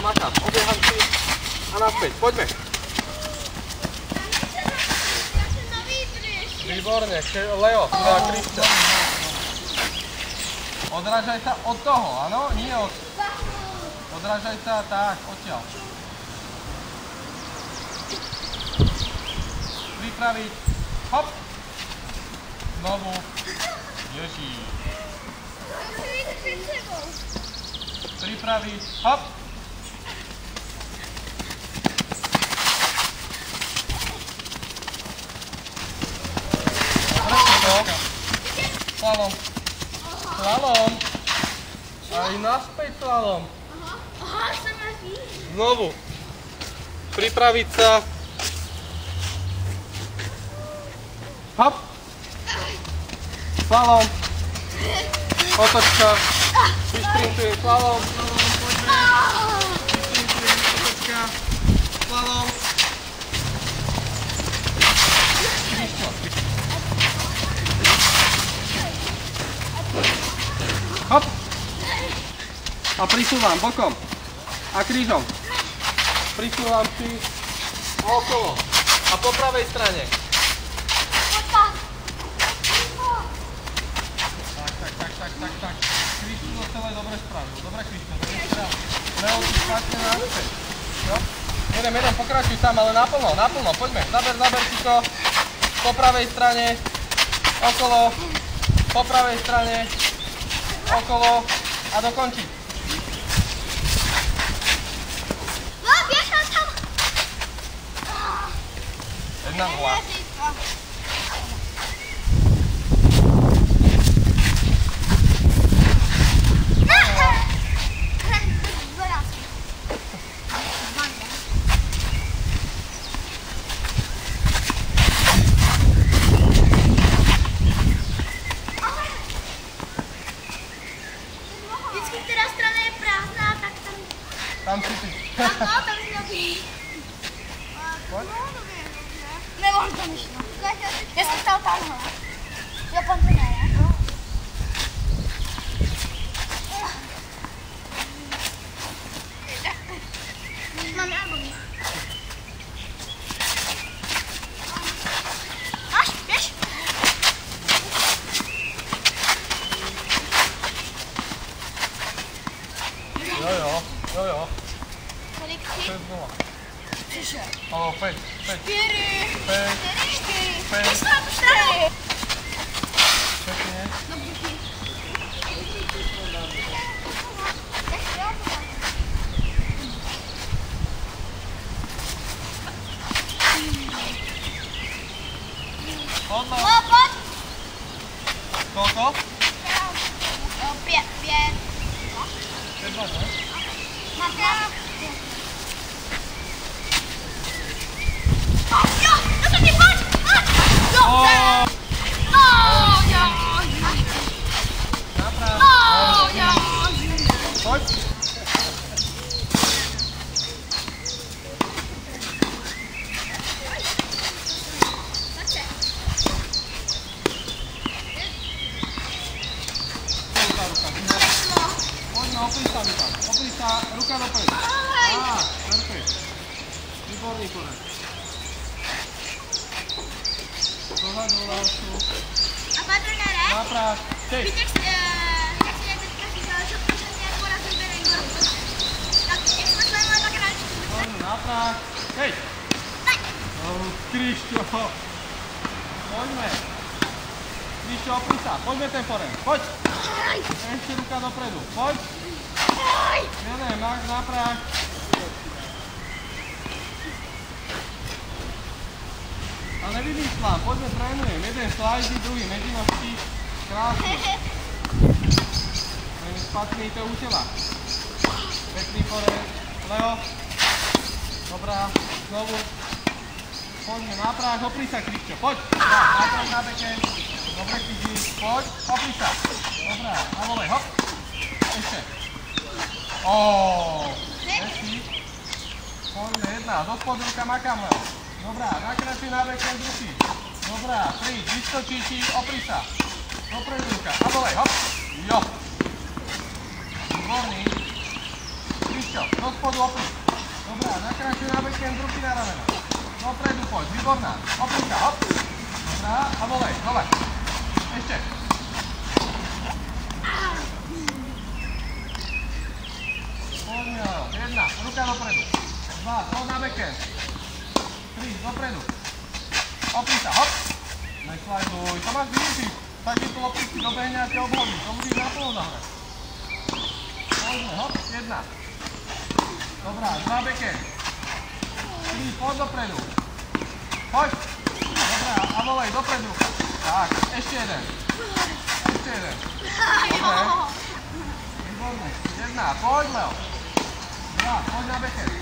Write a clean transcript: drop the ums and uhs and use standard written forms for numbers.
makám. Obieham si a naspäť. Poďme. Výborne, Leo, teda Krišťa. Odrážaj sa od toho, áno? Nie od... Odrážaj sa tak, odtiaľ. Pripraviť. Hop. Znovu. Ježí. Pripraviť. Hop. Slalom. Slalom. Aj naspäť slalom. Aha, som asi. Znovu. Pripraviť sa. Hop. Slalom. Otočka. Vyšprintujem slalom. Vyšprintujem otočka. Slalom. Hop. A prisúvam bokom. A krížom. Prisúvam si okolo. A po pravej strane. Tak. Krištu to celé dobre spravil. Dobre, Krištu, dobre spravil. Leo, si špatne naspäť. Jeden, pokračuj tam, ale naplno. Poďme. Zaber si to. Po pravej strane. Okolo. Po pravej strane. Okolo. A dokončiť. No, biegam tam. Jedna hla. Tam si ty. Tam si robí. Nemám tam ještě. Já jsem stál tamhle. Jo, pan to ne, ne? Mám album. Máš, běž. Jo. Kolik si? 6-0. Přišel. O, 5. 4. 5. 4. 4. Pekne. No, díky. Pojď. Koľko? 5. 5. 5, ne? Mám 5. Jo, to se mi pojď! Jo, Pojď. Opri sa, ruka dopredu. Perfekt. Výborný konec. Dohľadu, lásku. A pan trenére? Náprah. Teď. Víte, jak si je teďka říkal, že protože mě porazil Berengo. Tak jak jsme s vámi tak hráli? Náprah. Teď. Krišťo. Poďme. Krišťo, opri sa. Poďme ten forem. Poď. Ešte ruka dopredu. Poď. Ne, Max, náprah. Ale nevymýšľam, poďme trénujem. Jeden slajdy, druhý medinožky. Krásne. Neviem, spatný to u teba. Pekný forem. Leo. Dobrá, znovu. Poďme, náprah, opri sa, Krišťo. Poď. Náprah na beke. Dobre, chytíš. Poď, opri sa. Dobrá, na volej, hop. Ešte. Ešte. Poďme, jedna. Do spodu ruka makám, Leo. Dobrá, nakračuj na beke, druhý. Dobrá, príď, vyskočí ti, opri sa. Dopredu ruka, na volej, hop. Jo. Výborný. Krišťo. Do spodu opri. Dobrá, nakračuj na backhand, ruky na rameno. Dopredu poď, výborná. Opri sa, hop. Dobrá, a volej, dole. Ešte. Poďme, jedna, ruka dopredu. Dva, to na backhand. Tri, dopredu. Opri sa, hop. Neslajduj, to máš využiť. Takéto lopičky dobehne a ťa obhodí. To musíš naplno zahrať. Poďme, hop, jedna. Dobrá, dva backhand. Tri, poď dopredu. Poď. Dobrá, a volej, dopredu. Tak, ešte jeden. Ešte jeden. Dobre. Výborné. Jedna, poď, Leo. Dva, poď na backhand.